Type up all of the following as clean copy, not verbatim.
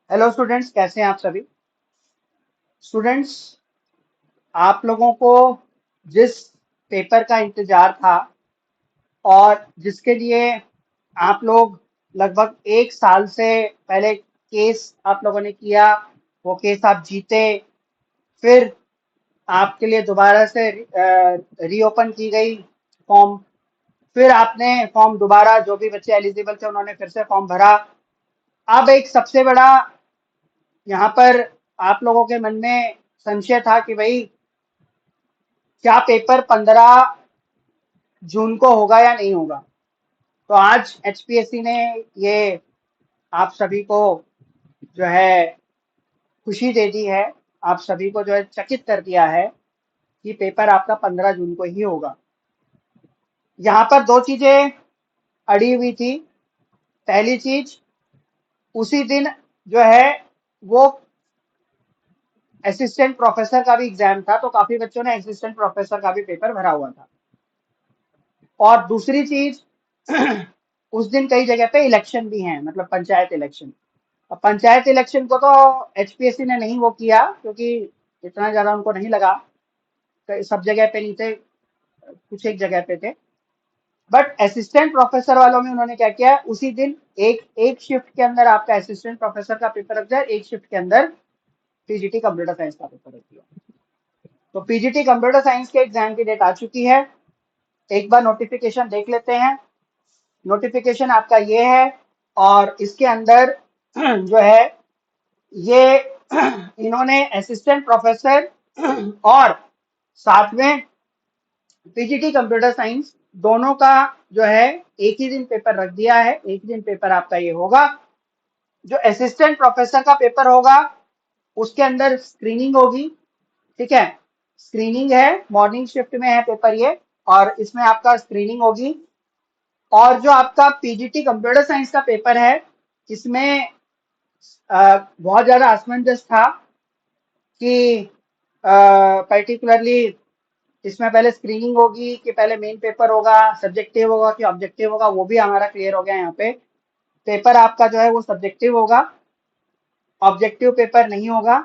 Hello students, कैसे हैं आप सभी स्टूडेंट्स। आप लोगों को जिस पेपर का इंतजार था और जिसके लिए आप लोग लगभग 1 साल से पहले केस आप लोगों ने किया, वो केस आप जीते, फिर आपके लिए दोबारा से रीओपन की गई फॉर्म, फिर आपने फॉर्म दोबारा, जो भी बच्चे एलिजिबल थे उन्होंने फिर से फॉर्म भरा। अब एक सबसे बड़ा यहाँ पर आप लोगों के मन में संशय था कि भाई क्या पेपर 15 जून को होगा या नहीं होगा। तो आज एचपीएससी ने ये आप सभी को जो है खुशी दे दी है, आप सभी को जो है चकित कर दिया है कि पेपर आपका 15 जून को ही होगा। यहाँ पर दो चीजें अड़ी हुई थी। पहली चीज, उसी दिन जो है वो असिस्टेंट प्रोफेसर का भी एग्जाम था, तो काफी बच्चों ने असिस्टेंट प्रोफेसर का भी पेपर भरा हुआ था। और दूसरी चीज उस दिन कई जगह पे इलेक्शन भी हैं, मतलब पंचायत इलेक्शन। अब पंचायत इलेक्शन को तो एचपीएससी ने नहीं वो किया, क्योंकि इतना ज्यादा उनको नहीं लगा, सब जगह पे नहीं थे, कुछ एक जगह पे थे। बट असिस्टेंट प्रोफेसर वालों में उन्होंने क्या किया, उसी दिन एक एक शिफ्ट के अंदर आपका असिस्टेंट प्रोफेसर का पेपर रख दिया, एक शिफ्ट के अंदर पीजीटी कंप्यूटर साइंस का पेपर रख दिया। तो पीजीटी कंप्यूटर साइंस के एग्जाम की डेट आ चुकी है। एक बार नोटिफिकेशन देख लेते हैं। नोटिफिकेशन आपका ये है, और इसके अंदर जो है ये इन्होंने असिस्टेंट प्रोफेसर और साथ में पीजीटी कंप्यूटर साइंस दोनों का जो है एक ही दिन पेपर रख दिया है। एक दिन पेपर आपका ये होगा। जो असिस्टेंट प्रोफेसर का पेपर होगा उसके अंदर स्क्रीनिंग होगी, ठीक है। स्क्रीनिंग है, मॉर्निंग शिफ्ट में है पेपर ये, और इसमें आपका स्क्रीनिंग होगी। और जो आपका पीजीटी कंप्यूटर साइंस का पेपर है, इसमें बहुत ज्यादा असमंजस था कि पर्टिकुलरली इसमें पहले स्क्रीनिंग होगी कि पहले मेन पेपर होगा, सब्जेक्टिव होगा कि ऑब्जेक्टिव होगा, वो भी हमारा क्लियर हो गया। यहाँ पे पेपर आपका जो है वो सब्जेक्टिव होगा, ऑब्जेक्टिव पेपर नहीं होगा।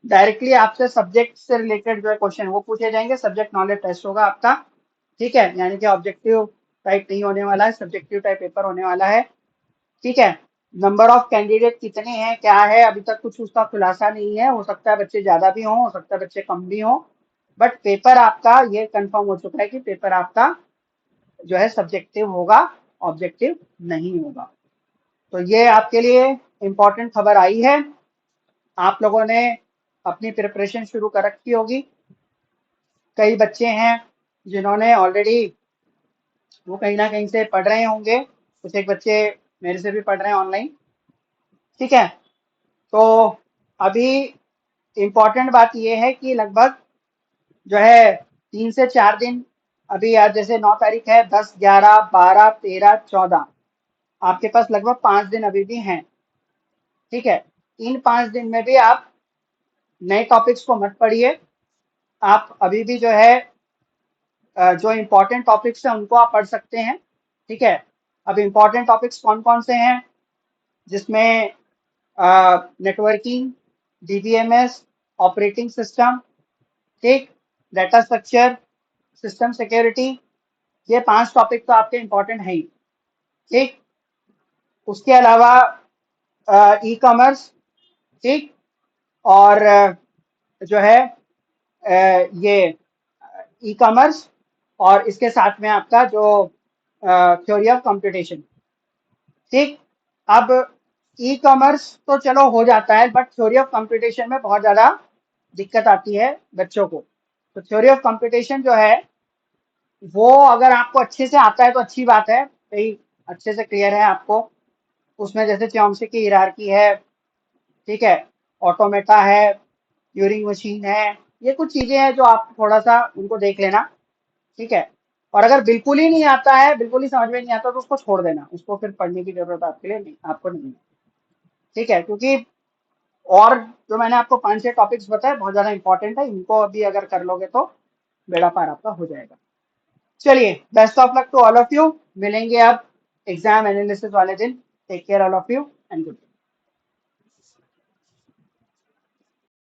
डायरेक्टली आपसे सब्जेक्ट से रिलेटेड जो है क्वेश्चन वो पूछे जाएंगे, सब्जेक्ट नॉलेज टेस्ट होगा आपका, ठीक है। यानी कि ऑब्जेक्टिव टाइप नहीं होने वाला है, सब्जेक्टिव टाइप पेपर होने वाला है, ठीक है। नंबर ऑफ कैंडिडेट कितने हैं, क्या है, अभी तक कुछ उसका खुलासा नहीं है। हो सकता है बच्चे ज्यादा भी हों, हो सकता है बच्चे कम भी हों, बट पेपर आपका ये कंफर्म हो चुका है कि पेपर आपका जो है सब्जेक्टिव होगा, ऑब्जेक्टिव नहीं होगा। तो ये आपके लिए इम्पोर्टेंट खबर आई है। आप लोगों ने अपनी प्रिपरेशन शुरू कर रखी होगी। कई बच्चे हैं जिन्होंने ऑलरेडी वो कहीं ना कहीं से पढ़ रहे होंगे, कुछ एक बच्चे मेरे से भी पढ़ रहे हैं ऑनलाइन, ठीक है। तो अभी इम्पोर्टेंट बात यह है कि लगभग जो है 3 से 4 दिन, अभी आज जैसे 9 तारीख है, 10, 11, 12, 13, 14, आपके पास लगभग 5 दिन अभी भी हैं, ठीक है। इन 5 दिन में भी आप नए टॉपिक्स को मत पढ़िए। आप अभी भी जो है जो इम्पोर्टेंट टॉपिक्स हैं उनको आप पढ़ सकते हैं, ठीक है। अब इम्पोर्टेंट टॉपिक्स कौन कौन से हैं, जिसमें नेटवर्किंग, डीबीएमएस, ऑपरेटिंग सिस्टम, ठीक, डाटा स्ट्रक्चर, सिस्टम सिक्योरिटी, ये 5 टॉपिक तो आपके इम्पोर्टेंट हैं ही, ठीक। उसके अलावा ई कॉमर्स, ठीक, और जो है ये ई कॉमर्स, और इसके साथ में आपका जो थ्योरी ऑफ कंप्यूटेशन, ठीक। अब ई कॉमर्स तो चलो हो जाता है, बट थ्योरी ऑफ कंप्यूटेशन में बहुत ज़्यादा दिक्कत आती है बच्चों को। तो थ्योरी ऑफ कंप्यूटेशन जो है वो अगर आपको अच्छे से आता है तो अच्छी बात है, भाई अच्छे से क्लियर है आपको। उसमें जैसे चॉम्स्की की हायरार्की है, ठीक है, ऑटोमेटा है, ट्यूरिंग मशीन है, ये कुछ चीजें हैं जो आप थोड़ा सा उनको देख लेना, ठीक है। और अगर बिल्कुल ही नहीं आता है, बिल्कुल ही समझ में नहीं आता, तो उसको छोड़ देना, उसको फिर पढ़ने की जरूरत आपके लिए नहीं, आपको नहीं है, ठीक है। क्योंकि और जो मैंने आपको 5-6 टॉपिक्स बताए बहुत ज्यादा इंपॉर्टेंट है, इनको अभी अगर कर लोगे तो बेड़ा पार आपका हो जाएगा। चलिए, best of luck to all of you. मिलेंगे अब एग्जाम एनालिसिस वाले दिन। Take care all of you and good.